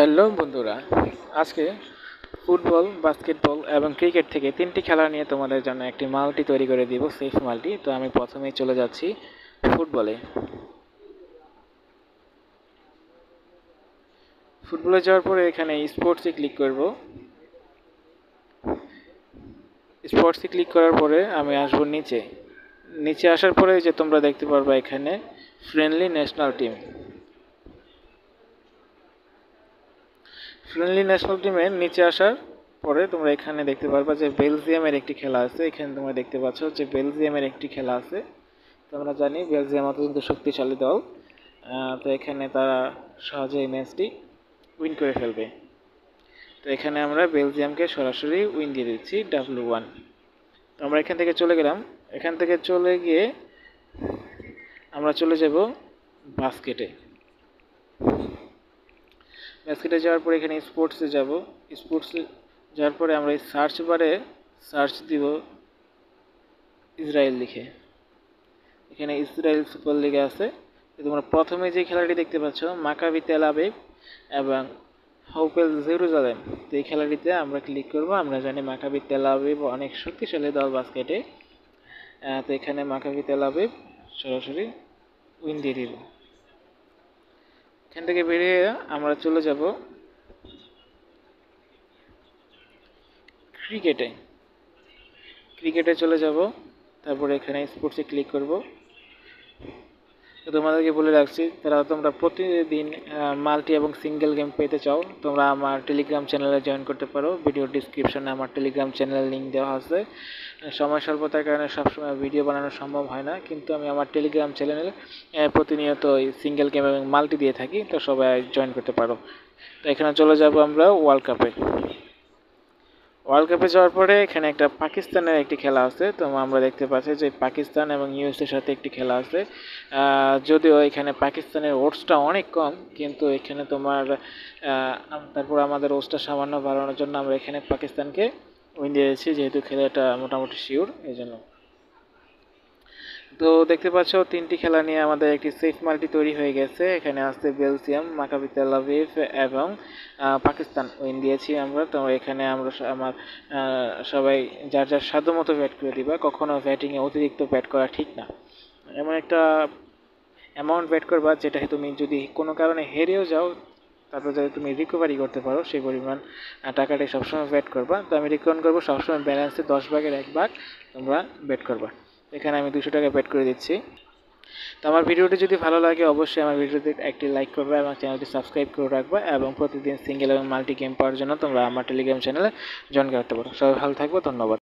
Hello বন্ধুরা, আজকে football, basketball এবং ক্রিকেট থেকে 3টি খেলা নিয়ে তোমাদের জন্য একটি মাল্টি তৈরি করে দিব, সেফ মাল্টি। তো আমি প্রথমেই চলে যাচ্ছি ফুটবলে। ফুটবলে যাওয়ার পরে এখানে স্পোর্টসে ক্লিক করব। স্পোর্টসে ক্লিক করার পরে আমি আসবো নিচে আসার পরে যে তোমরা দেখতে পারবে এখানে friendly national team. Friendly national টিমের নিচে আসার পরে তোমরা এখানে দেখতে পারবা যে বেলজিয়ামের একটি খেলা আছে। এখানে তোমরা দেখতে পাচ্ছ যে বেলজিয়ামের একটি খেলা আছে। তো আমরা জানি বেলজিয়াম অত্যন্ত শক্তিশালী দল। তো এখানে তারা সহজে এই ম্যাচটি উইন করে ফেলবে। তো এখানে আমরা বেলজিয়ামকে সরাসরি উইন দিয়ে দিচ্ছি W1। তো আমরা এখান থেকে চলে গেলাম। এখান থেকে চলে গিয়ে আমরা চলে যাব বাস্কেটে। বাস্কেটে যাওয়ার পরে এখানে স্পোর্টসে যাব। স্পোর্টসে যাওয়ার পরে আমরা এই সার্চ বারে সার্চ দিব ইসরায়েল লিখে। এখানে ইসরায়েল সুপার লিগে আছে। তোমরা প্রথমে যে খেলাটি দেখতে পাচ্ছ মাকাবি তেল আবিব এবং হাউপেল জেরুজালেম। তো এই খেলাটিতে আমরা ক্লিক করব। আমরা জানি মাকাবি তেল আবিব অনেক শক্তিশালী দল বাস্কেটে। তো এখানে মাকাবি তেল আবিব সরাসরি উইন দিয়ে দিব। এখান থেকে বেরিয়ে আমরা চলে যাব ক্রিকেটে চলে যাব। তারপরে এখানে স্পোর্টসে ক্লিক করব। তো তোমাদেরকে বলে রাখছি, তোমরা প্রতিদিন মাল্টি এবং সিঙ্গেল গেম পেতে চাও, তোমরা আমার টেলিগ্রাম চ্যানেলে জয়েন করতে পারো। ভিডিও ডিসক্রিপশনে আমার টেলিগ্রাম চ্যানেলের লিঙ্ক দেওয়া আছে। সময় স্বল্পতার কারণে সবসময় ভিডিও বানানো সম্ভব হয় না, কিন্তু আমি আমার টেলিগ্রাম চ্যানেলে প্রতিনিয়ত সিঙ্গেল গেম এবং মাল্টি দিয়ে থাকি। তো সবাই জয়েন করতে পারো। তো এখানে চলে যাব আমরা ওয়ার্ল্ড কাপে যাওয়ার পরে এখানে একটা পাকিস্তানের একটি খেলা আছে। তো আমরা দেখতে পাচ্ছি যে পাকিস্তান এবং ইউএসএর সাথে একটি খেলা আছে। যদিও এখানে পাকিস্তানের ওটসটা অনেক কম, কিন্তু এখানে তারপর আমাদের ওটসটা সামান্য বাড়ানোর জন্য আমরা এখানে পাকিস্তানকে উইন দিয়েছি, যেহেতু খেলাটা মোটামুটি শিওর এই জন্য। তো দেখতে পাচ্ছ 3টি খেলা নিয়ে আমাদের একটি সেফ মাল্টি তৈরি হয়ে গেছে। এখানে আছে বেলজিয়াম, মাকাবি তেল আবিব এবং পাকিস্তান উইন দিয়েছি আমরা। তো এখানে আমার সবাই যার যার সাধ্যমতো ব্যাট করে দিবা। কখনো ব্যাটিংয়ে অতিরিক্ত ব্যাট করা ঠিক না। এমন একটা অ্যামাউন্ট ব্যাট করবা যেটা তুমি যদি কোনো কারণে হেরেও যাও, তারপর যদি তুমি রিকভারি করতে পারো সেই পরিমাণ টাকাটাই সবসময় ব্যাট করবা। তো আমি রিকমেন্ড করবো সবসময় ব্যালেন্সে 10 ভাগের 1 ভাগ তোমরা ব্যাট করবা। এখানে আমি 200 টাকা ব্যাট করে দিচ্ছি। তো আমার ভিডিওটি যদি ভালো লাগে অবশ্যই আমার ভিডিওতে একটি লাইক করবে এবং চ্যানেলটি সাবস্ক্রাইব করে রাখবে, এবং প্রতিদিন সিঙ্গেল এবং মাল্টি গেম পাওয়ার জন্য তোমরা আমার টেলিগ্রাম চ্যানেলে জয়েন করতে পারো। সবাই ভালো থাকবে, ধন্যবাদ।